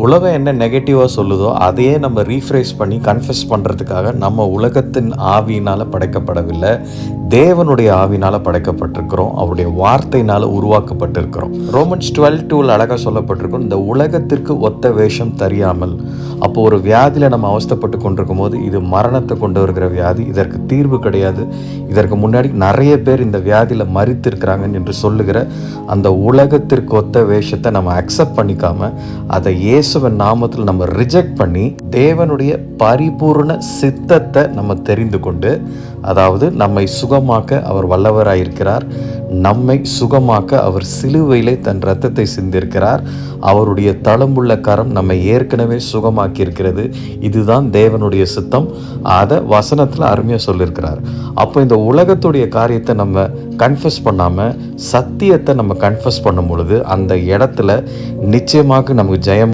உலகம் என்ன நெகட்டிவாக சொல்லுதோ அதையே நம்ம ரீஃப்ரேஸ் பண்ணி கன்ஃபெஸ் பண்ணுறதுக்காக நம்ம உலகத்தின் ஆவியினால் படைக்கப்படவில்லை, தேவனுடைய ஆவினால் படைக்கப்பட்டிருக்கிறோம். அவருடைய வார்த்தையினால் உருவாக்கப்பட்டிருக்கிறோம். ரோமன்ஸ் 12:2 அழகாக சொல்லப்பட்டிருக்கும், இந்த உலகத்திற்கு ஒத்த வேஷம் தெரியாமல். அப்போ ஒரு வியாதியில் நம்ம அவஸ்தைப்பட்டு கொண்டிருக்கும் போது இது மரணத்தை கொண்டு வருகிற வியாதி, இதற்கு தீர்வு கிடையாது, இதற்கு முன்னாடி நிறைய பேர் இந்த வியாதியில் மரித்திருக்கிறாங்கன்னு என்று சொல்லுகிற அந்த உலகத்திற்கு ஒத்த வேஷத்தை நம்ம அக்செப்ட் பண்ணிக்காம அதை இயேசுவின் நாமத்தில் நம்ம ரிஜெக்ட் பண்ணி தேவனுடைய பரிபூர்ண சித்தத்தை நம்ம தெரிந்து கொண்டு, அதாவது நம்மை சுகமாக்க அவர் வல்லவராயிருக்கிறார், நம்மை சுகமாக்க அவர் சிலுவையிலே தன் இரத்தத்தை சிந்திருக்கிறார், அவருடைய தழும்புள்ள கரம் நம்மை ஏற்கனவே சுகமாக்கி இருக்கிறது, இதுதான் தேவனுடைய சித்தம். அதை வசனத்தில் அருமையாக சொல்லியிருக்கிறார். அப்போ இந்த உலகத்துடைய காரியத்தை நம்ம கன்ஃபஸ் பண்ணாமல் சத்தியத்தை நம்ம கன்ஃபஸ் பண்ணும் பொழுது அந்த இடத்துல நிச்சயமாக நமக்கு ஜெயம்